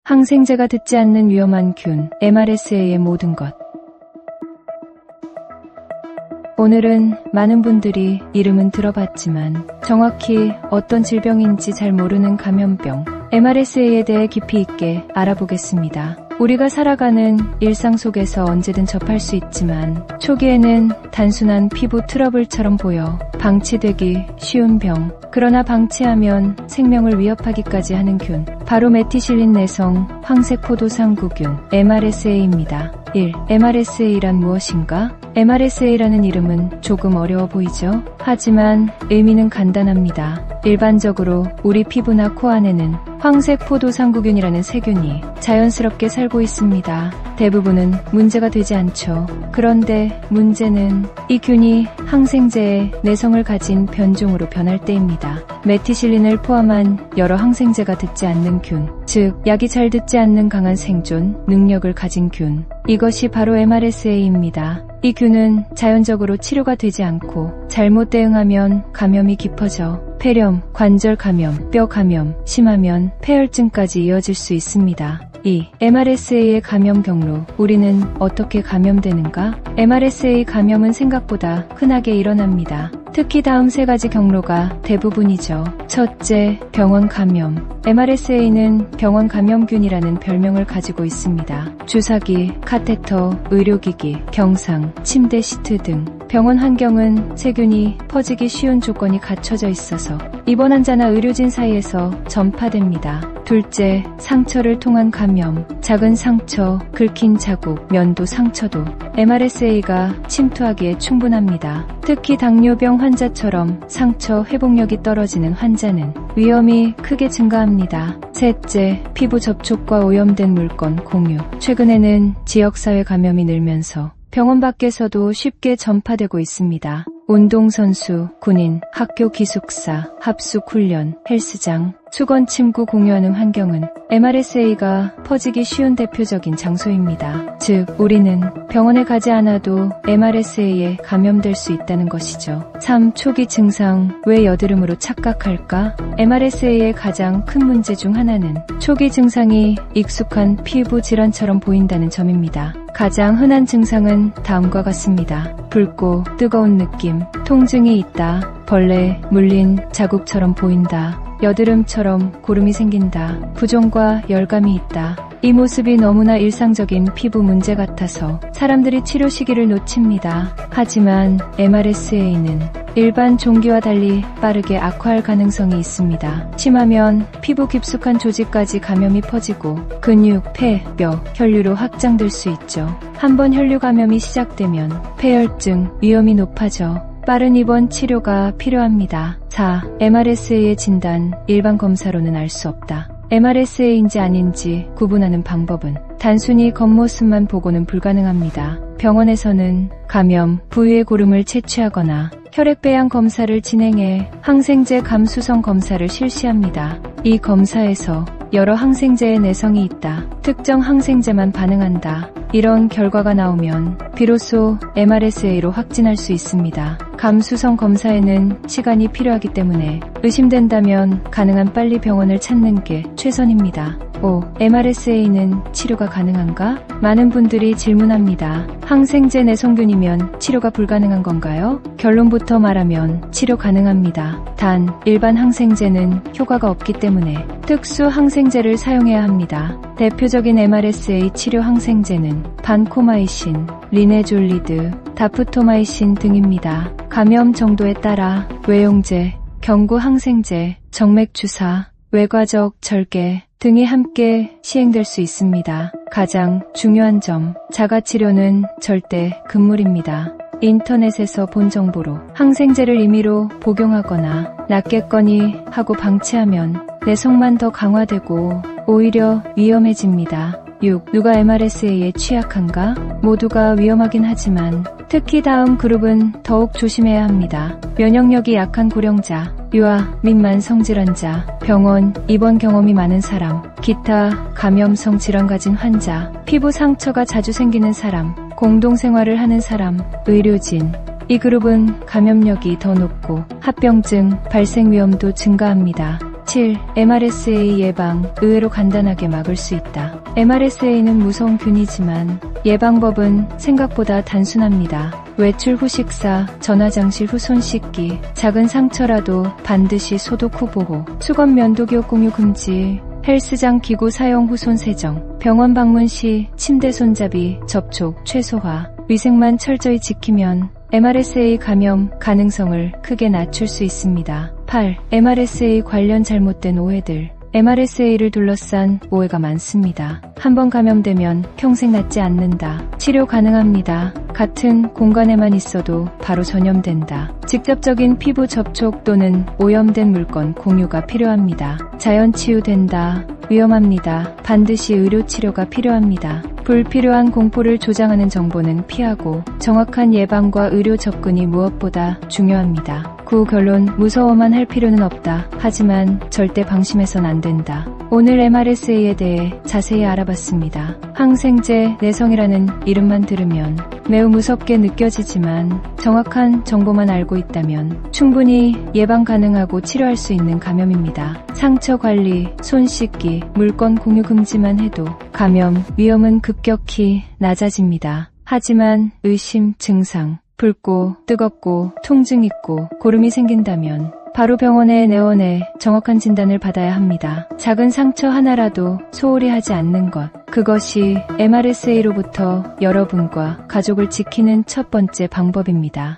항생제가 듣지 않는 위험한 균, MRSA의 모든 것. 오늘은 많은 분들이 이름은 들어봤지만 정확히 어떤 질병인지 잘 모르는 감염병, MRSA에 대해 깊이 있게 알아보겠습니다. 우리가 살아가는 일상 속에서 언제든 접할 수 있지만 초기에는 단순한 피부 트러블처럼 보여 방치되기 쉬운 병, 그러나 방치하면 생명을 위협하기까지 하는 균, 바로 메티실린 내성 황색포도상구균 MRSA입니다. 1. MRSA란 무엇인가? MRSA라는 이름은 조금 어려워 보이죠? 하지만 의미는 간단합니다. 일반적으로 우리 피부나 코 안에는 황색포도상구균이라는 세균이 자연스럽게 살고 있습니다. 대부분은 문제가 되지 않죠. 그런데 문제는 이 균이 항생제의 내성을 가진 변종으로 변할 때입니다. 메티실린을 포함한 여러 항생제가 듣지 않는 균, 즉 약이 잘 듣지 않는 강한 생존 능력을 가진 균, 이것이 바로 MRSA입니다. 이 균은 자연적으로 치료가 되지 않고 잘못 대응하면 감염이 깊어져 폐렴, 관절 감염, 뼈 감염, 심하면 폐혈증까지 이어질 수 있습니다. 2. MRSA의 감염 경로. 우리는 어떻게 감염되는가? MRSA 감염은 생각보다 흔하게 일어납니다. 특히 다음 세 가지 경로가 대부분이죠. 첫째, 병원 감염. MRSA는 병원 감염균이라는 별명을 가지고 있습니다. 주사기, 카테터, 의료기기, 경상, 침대 시트 등 병원 환경은 세균이 퍼지기 쉬운 조건이 갖춰져 있어서 입원 환자나 의료진 사이에서 전파됩니다. 둘째, 상처를 통한 감염. 작은 상처, 긁힌 자국, 면도 상처도 MRSA가 침투하기에 충분합니다. 특히 당뇨병 환자처럼 상처 회복력이 떨어지는 환자는 위험이 크게 증가합니다. 셋째, 피부 접촉과 오염된 물건 공유. 최근에는 지역사회 감염이 늘면서 병원 밖에서도 쉽게 전파되고 있습니다. 운동선수, 군인, 학교 기숙사, 합숙훈련, 헬스장, 수건 침구 공유하는 환경은 MRSA가 퍼지기 쉬운 대표적인 장소입니다. 즉, 우리는 병원에 가지 않아도 MRSA에 감염될 수 있다는 것이죠. 3. 초기 증상. 왜 여드름으로 착각할까? MRSA의 가장 큰 문제 중 하나는 초기 증상이 익숙한 피부 질환처럼 보인다는 점입니다. 가장 흔한 증상은 다음과 같습니다. 붉고 뜨거운 느낌, 통증이 있다, 벌레, 물린 자국처럼 보인다, 여드름처럼 고름이 생긴다, 부종과 열감이 있다. 이 모습이 너무나 일상적인 피부 문제 같아서 사람들이 치료 시기를 놓칩니다. 하지만 MRSA는 일반 종기와 달리 빠르게 악화할 가능성이 있습니다. 심하면 피부 깊숙한 조직까지 감염이 퍼지고 근육, 폐, 뼈, 혈류로 확장될 수 있죠. 한번 혈류 감염이 시작되면 폐혈증 위험이 높아져 빠른 입원 치료가 필요합니다. 4. MRSA의 진단. 일반 검사로는 알 수 없다. MRSA인지 아닌지 구분하는 방법은 단순히 겉모습만 보고는 불가능합니다. 병원에서는 감염 부위의 고름을 채취하거나 혈액배양 검사를 진행해 항생제 감수성 검사를 실시합니다. 이 검사에서 여러 항생제의 내성이 있다, 특정 항생제만 반응한다, 이런 결과가 나오면 비로소 MRSA로 확진할 수 있습니다. 감수성 검사에는 시간이 필요하기 때문에 의심된다면 가능한 빨리 병원을 찾는 게 최선입니다. 5. MRSA는 치료가 가능한가? 많은 분들이 질문합니다. 항생제 내성균이면 치료가 불가능한 건가요? 결론부터 말하면 치료 가능합니다. 단, 일반 항생제는 효과가 없기 때문에 특수 항생제를 사용해야 합니다. 대표적인 MRSA 치료 항생제는 반코마이신, 리네졸리드, 다프토마이신 등입니다. 감염 정도에 따라 외용제, 경구 항생제, 정맥주사, 외과적 절개 등이 함께 시행될 수 있습니다. 가장 중요한 점, 자가치료는 절대 금물입니다. 인터넷에서 본 정보로 항생제를 임의로 복용하거나 낫겠거니 하고 방치하면 내성만 더 강화되고 오히려 위험해집니다. 6. 누가 MRSA에 취약한가? 모두가 위험하긴 하지만 특히 다음 그룹은 더욱 조심해야 합니다. 면역력이 약한 고령자, 유아 및 만성질환자, 병원 입원 경험이 많은 사람, 기타 감염성 질환 가진 환자, 피부 상처가 자주 생기는 사람, 공동생활을 하는 사람, 의료진. 이 그룹은 감염력이 더 높고 합병증 발생 위험도 증가합니다. 7. MRSA 예방, 의외로 간단하게 막을 수 있다. MRSA는 무서운 균이지만 예방법은 생각보다 단순합니다. 외출 후 식사, 전화장실 후 손 씻기, 작은 상처라도 반드시 소독 후 보호, 수건 면도기업 공유 금지, 헬스장 기구 사용 후 손 세정, 병원 방문 시 침대 손잡이, 접촉 최소화, 위생만 철저히 지키면 MRSA 감염 가능성을 크게 낮출 수 있습니다. 8. MRSA 관련 잘못된 오해들. MRSA를 둘러싼 오해가 많습니다. 한번 감염되면 평생 낫지 않는다. 치료 가능합니다. 같은 공간에만 있어도 바로 전염된다. 직접적인 피부 접촉 또는 오염된 물건 공유가 필요합니다. 자연 치유된다. 위험합니다. 반드시 의료 치료가 필요합니다. 불필요한 공포를 조장하는 정보는 피하고 정확한 예방과 의료 접근이 무엇보다 중요합니다. 9. 결론. 무서워만 할 필요는 없다. 하지만 절대 방심해선 안 된다. 오늘 MRSA에 대해 자세히 알아봤습니다. 항생제 내성이라는 이름만 들으면 매우 무섭게 느껴지지만 정확한 정보만 알고 있다면 충분히 예방 가능하고 치료할 수 있는 감염입니다. 상처 관리, 손 씻기, 물건 공유 금지만 해도 감염 위험은 급격히 낮아집니다. 하지만 의심 증상, 붉고 뜨겁고 통증 있고 고름이 생긴다면 바로 병원에 내원해 정확한 진단을 받아야 합니다. 작은 상처 하나라도 소홀히 하지 않는 것, 그것이 MRSA로부터 여러분과 가족을 지키는 첫 번째 방법입니다.